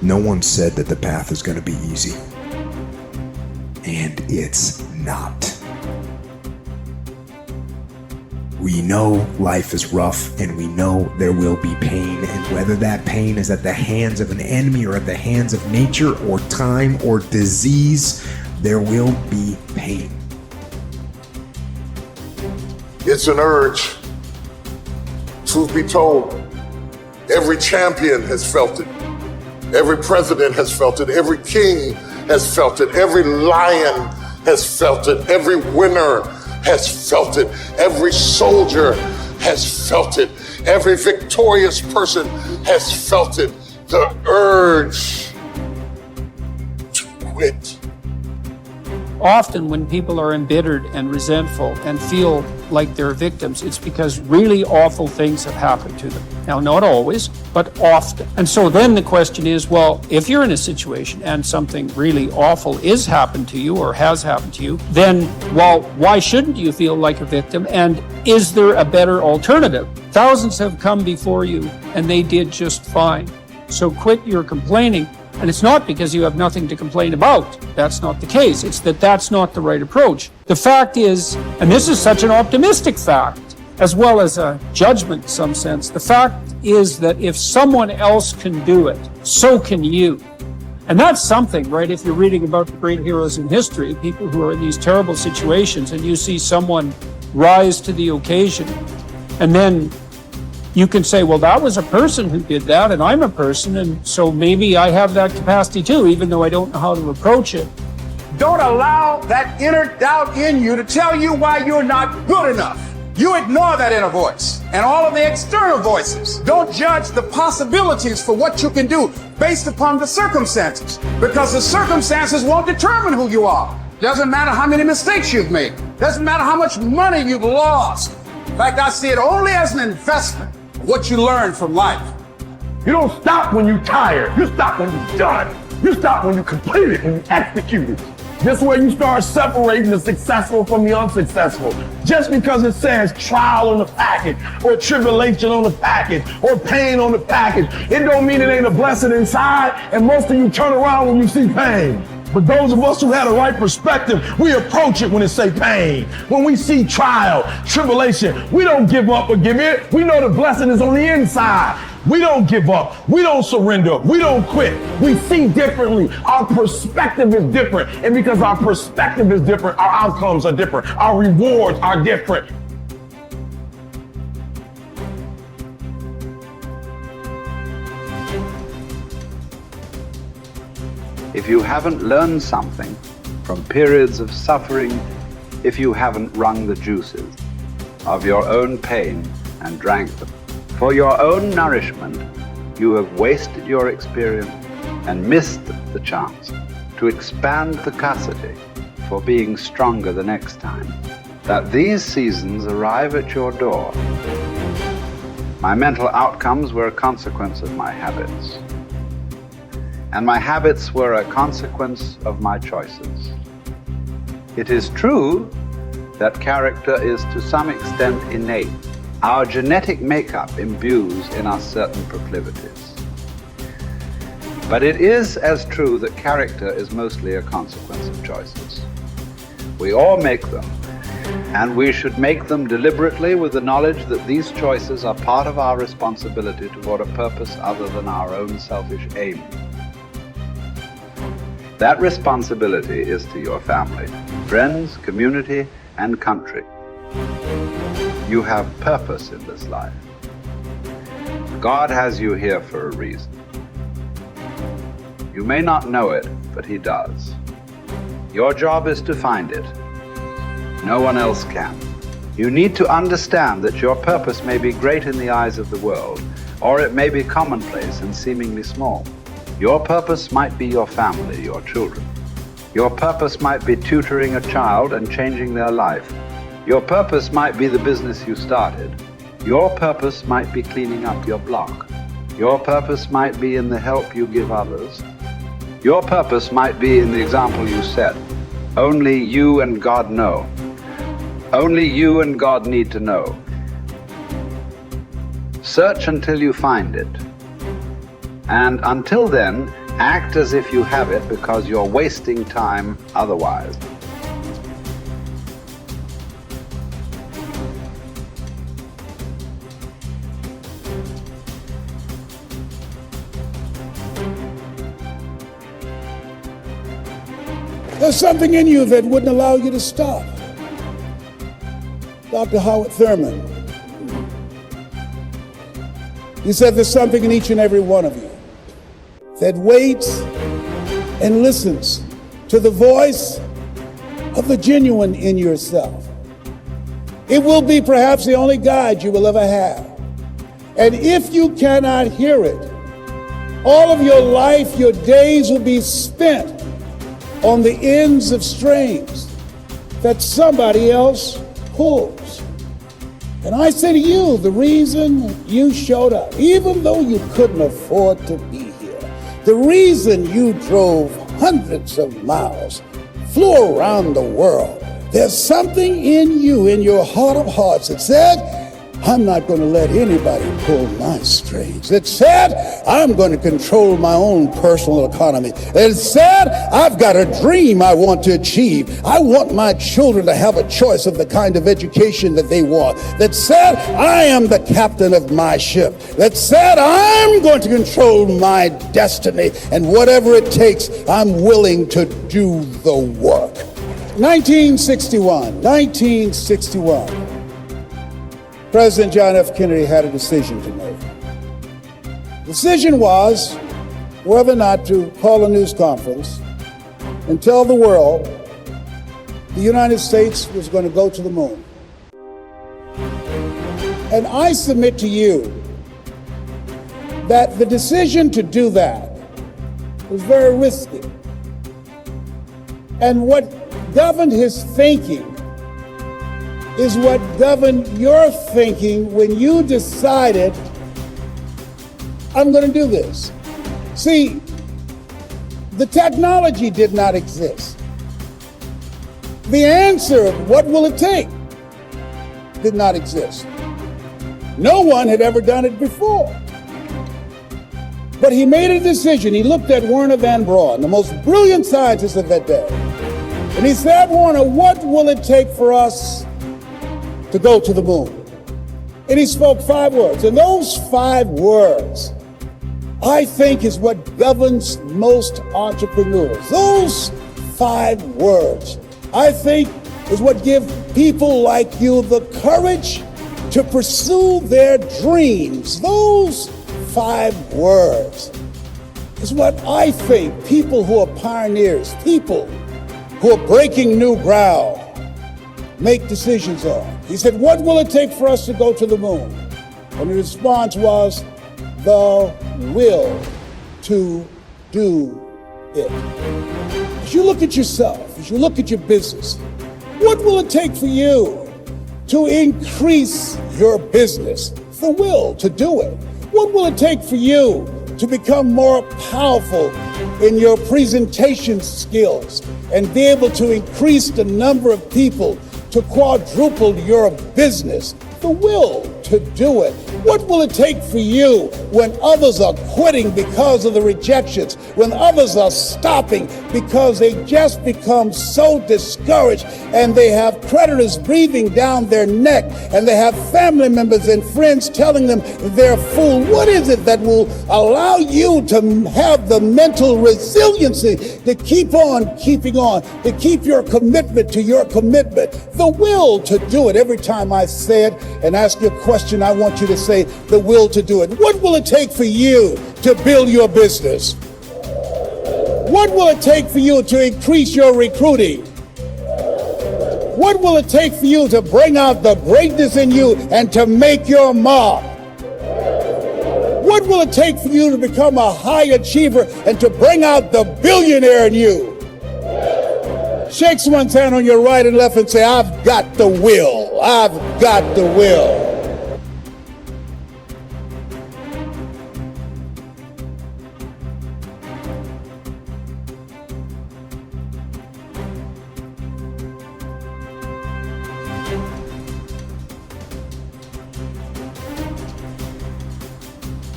No one said that the path is going to be easy. And it's not. We know life is rough, and we know there will be pain, and whether that pain is at the hands of an enemy or at the hands of nature or time or disease, there will be pain. It's an urge. Truth be told, every champion has felt it. Every president has felt it. Every king has felt it. Every lion has felt it. Every winner has felt it. Every soldier has felt it. Every victorious person has felt it. The urge to quit. Often when people are embittered and resentful and feel like they're victims, it's because really awful things have happened to them. Now, not always, but often. And so then the question is, well, if you're in a situation and something really awful is happened to you or has happened to you, then, well, why shouldn't you feel like a victim? And is there a better alternative? Thousands have come before you and they did just fine. So quit your complaining. And it's not because you have nothing to complain about. That's not the case. It's that that's not the right approach. The fact is, and this is such an optimistic fact, as well as a judgment in some sense, the fact is that if someone else can do it, so can you. And that's something, right? If you're reading about the great heroes in history, people who are in these terrible situations, and you see someone rise to the occasion, and then you can say, well, that was a person who did that, and I'm a person, and so maybe I have that capacity too, even though I don't know how to approach it. Don't allow that inner doubt in you to tell you why you're not good enough. You ignore that inner voice and all of the external voices. Don't judge the possibilities for what you can do based upon the circumstances, because the circumstances won't determine who you are. Doesn't matter how many mistakes you've made. Doesn't matter how much money you've lost. In fact, I see it only as an investment. What you learn from life. You don't stop when you're tired. You stop when you're done. You stop when you complete it, when you execute it. This is where you start separating the successful from the unsuccessful. Just because it says trial on the package, or tribulation on the package, or pain on the package, it don't mean it ain't a blessing inside, and most of you turn around when you see pain. But those of us who had a right perspective, we approach it when it say pain. When we see trial, tribulation, we don't give up or give in. We know the blessing is on the inside. We don't give up. We don't surrender. We don't quit. We see differently. Our perspective is different. And because our perspective is different, our outcomes are different. Our rewards are different. If you haven't learned something from periods of suffering, if you haven't wrung the juices of your own pain and drank them, for your own nourishment, you have wasted your experience and missed the chance to expand the capacity for being stronger the next time. That these seasons arrive at your door. My mental outcomes were a consequence of my habits. And my habits were a consequence of my choices. It is true that character is to some extent innate. Our genetic makeup imbues in us certain proclivities. But it is as true that character is mostly a consequence of choices. We all make them, and we should make them deliberately with the knowledge that these choices are part of our responsibility toward a purpose other than our own selfish aim. That responsibility is to your family, friends, community, and country. You have purpose in this life. God has you here for a reason. You may not know it, but He does. Your job is to find it. No one else can. You need to understand that your purpose may be great in the eyes of the world, or it may be commonplace and seemingly small. Your purpose might be your family, your children. Your purpose might be tutoring a child and changing their life. Your purpose might be the business you started. Your purpose might be cleaning up your block. Your purpose might be in the help you give others. Your purpose might be in the example you set. Only you and God know. Only you and God need to know. Search until you find it. And until then, act as if you have it because you're wasting time otherwise. There's something in you that wouldn't allow you to stop. Dr. Howard Thurman, he said there's something in each and every one of you that waits and listens to the voice of the genuine in yourself. It will be perhaps the only guide you will ever have. And if you cannot hear it, all of your life, your days will be spent on the ends of strings that somebody else pulls. And I say to you, the reason you showed up, even though you couldn't afford to be here, the reason you drove hundreds of miles, flew around the world, there's something in you, in your heart of hearts, that said, I'm not going to let anybody pull my strings. It said, I'm going to control my own personal economy. It said, I've got a dream I want to achieve. I want my children to have a choice of the kind of education that they want. That said, I am the captain of my ship. That said, I'm going to control my destiny. And whatever it takes, I'm willing to do the work. 1961. President John F. Kennedy had a decision to make. The decision was whether or not to call a news conference and tell the world the United States was going to go to the moon. And I submit to you that the decision to do that was very risky. And what governed his thinking is what governed your thinking when you decided, I'm going to do this. See, the technology did not exist. The answer, what will it take, did not exist. No one had ever done it before. But he made a decision. He looked at Werner von Braun, the most brilliant scientist of that day. And he said, Werner, what will it take for us to go to the moon? And he spoke 5 words. And those 5 words, I think, is what governs most entrepreneurs. Those 5 words, I think, is what give people like you the courage to pursue their dreams. Those 5 words is what I think people who are pioneers, people who are breaking new ground, make decisions on. He said, what will it take for us to go to the moon? And the response was, the will to do it. As you look at yourself, as you look at your business, what will it take for you to increase your business? The will to do it. What will it take for you to become more powerful in your presentation skills and be able to increase the number of people, to quadruple your business? The will to do it. What will it take for you when others are quitting because of the rejections, when others are stopping because they just become so discouraged and they have creditors breathing down their neck and they have family members and friends telling them they're a fool? What is it that will allow you to have the mental resiliency to keep on keeping on, to keep your commitment to your commitment? The will to do it. Every time I say it and ask you a question, I want you to say the will to do it. What will it take for you to build your business? What will it take for you to increase your recruiting? What will it take for you to bring out the greatness in you and to make your mark? What will it take for you to become a high achiever and to bring out the billionaire in you? Shake someone's hand on your right and left and say, I've got the will. I've got the will.